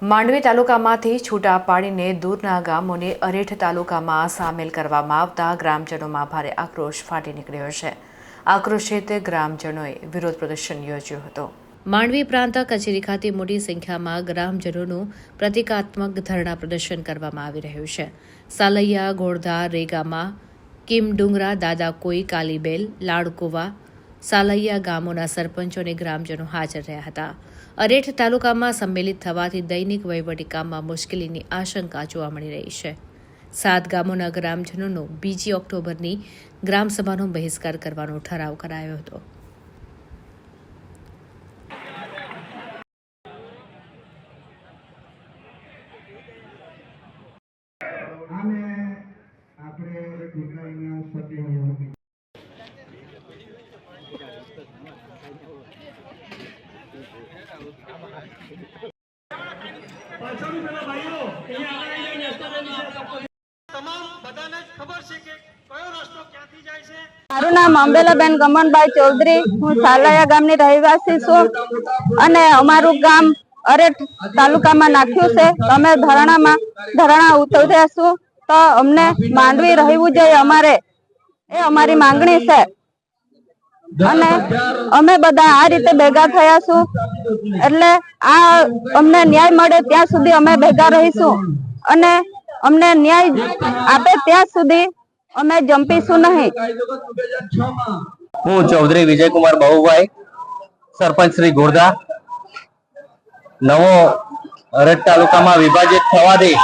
માંડવી તાલુકામાંથી છૂટા પાડીને દૂરના ગામોને અરેઠ તાલુકામાં સામેલ કરવામાં આવતા ગ્રામજનોમાં ભારે આક્રોશ ફાટી નીકળ્યો છે। આક્રોશિત ગ્રામજનોએ વિરોધ પ્રદર્શન યોજ્યું હતું। માંડવી પ્રાંત કચેરી ખાતે મોટી સંખ્યામાં ગ્રામજનોનું પ્રતિકાત્મક ધરણા પ્રદર્શન કરવામાં આવી રહ્યું છે। સાલૈયા, ઘોડધા, રેગામા, કિમડુંગરા, દાદાકોઈ, કાલીબેલ, લાડકુવા, સાલૈયા ગામોના સરપંચો અને ગ્રામજનો હાજર રહ્યા હતા। અરેઠ તાલુકામાં સંમેલિત થવાથી દૈનિક વહીવટી કામમાં મુશ્કેલીની આશંકા જોવા મળી રહી છે। 7 ગામોના ગ્રામજનોનો 2 ઓક્ટોબરની ગ્રામસભાનો બહિષ્કાર કરવાનો ઠરાવ કરાયો હતો। મારું નામ અંબેલાબેન ગમનભાઈ ચૌધરી, હું સાલૈયા ગામની રહેવાસી છું અને અમારું ગામ અરેઠ તાલુકામાં નાખ્યું છે। અમે ધરણા ઉતર્યા છું તો અમને માંડવી રહેવું જોઈએ, એ અમારી માંગણી છે અને અમે બધા આ રીતે ભેગા થયા છું। એટલે આ અમને ન્યાય મળે ત્યાં સુધી અમે ભેગા રહીશું અને અમને ન્યાય આપે ત્યાં સુધી અમે જંપીશું નહીં। હું ચૌધરી વિજયકુમાર બાબુભાઈ, સરપંચ શ્રી ઘોડધા। નવો અરેઠ તાલુકામાં વિભાજિત થવાથી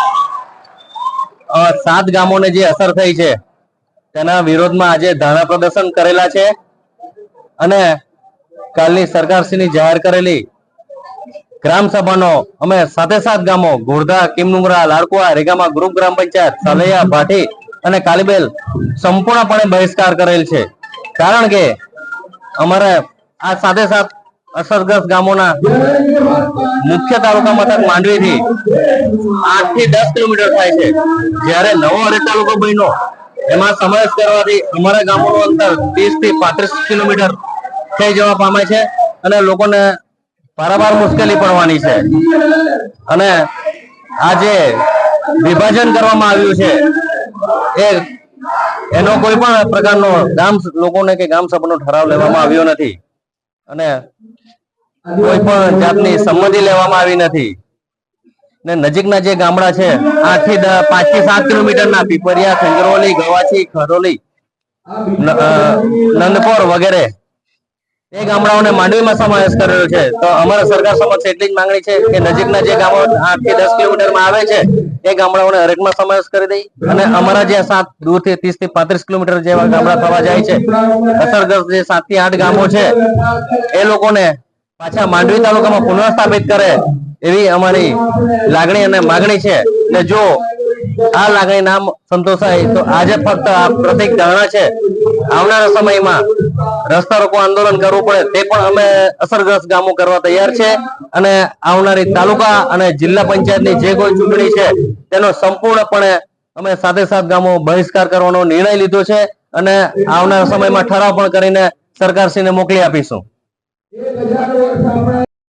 7 ગામોને જે અસર થઈ છે તેના વિરોધમાં આજે ધરણા પ્રદર્શન કરેલા છે અને કાલની સરકારશ્રીની જાહેર કરેલી ગ્રામ સભાનો અમે 7 ગામો ઘોડધા, કિમડુંગરા, લાડકુવા, રેગામા ગ્રુપ ગ્રામ પંચાયત, સાલૈયા, ભાટી અને કાલીબેલ સંપૂર્ણપણે બહિષ્કાર કરેલ છે। કારણ કે અમારે આ 7 અસરગ્રસ્ત ગામોના મુખ્ય તાલુકા મથક માંડવીથી 8 થી 10 કિલોમીટર થાય છે, જ્યારે નવો અરેઠ તાલુકો બન્યો એમાં સમાવેશ કરવાથી અમારા ગામોનું અંતર 30 થી 35 કિલોમીટર થઈ જવા પામે છે અને લોકોને પારાવાર મુશ્કેલી પડવાની છે। અને આ જે વિભાજન કરવામાં આવ્યું છે એનો કોઈ પણ પ્રકારનો ગામ લોકોને કે ગામ સભાનો ઠરાવ લેવામાં આવ્યો નથી અને કોઈ પણ જાતની સંમતિ લેવામાં આવી નથી ને નજીકના જે ગામડા છે 5 થી 7 કિલોમીટરના પીપરિયા, ખંજરોલી, ગવાછી, ખરોલી, નંદપોર વગેરે એ ગામડાઓને માંડવીમાં સમાવેશ કરેલો છે। તો અમારા સરકાર સમક્ષ એટલી જ માંગણી છે કે નજીકના જે ગામો 8 થી 10 કિલોમીટરમાં આવે છે એ ગામડાઓને અરેઠમાં સમાવેશ કરી દઈ અને અમારા જે 7 દૂરથી 30 થી 35 કિલોમીટર જેવા ગામડા થવા જાય છે, અસરગ્રસ્ત જે 7 થી 8 ગામો છે એ લોકોને પાછા માંડવી તાલુકામાં પુનઃસ્થાપિત કરે એવી અમારી લાગણી અને માગણી છે। ને જો આ લાગણી ના સંતોષાય તો આજે ફક્ત આ પ્રતિક ધરણા છે, આવનારા સમયમાં રસ્તા રોકો આંદોલન કરવું પડે તે પણ અમે અસરગ્રસ્ત ગામો કરવા તૈયાર છે અને આવનારી તાલુકા અને જિલ્લા પંચાયતની જે કોઈ ચૂંટણી છે તેનો સંપૂર્ણપણે અમે 7 ગામો બહિષ્કાર કરવાનો નિર્ણય લીધો છે અને આવનારા સમયમાં ઠરાવ પણ કરીને સરકારશ્રીને મોકલી આપીશું।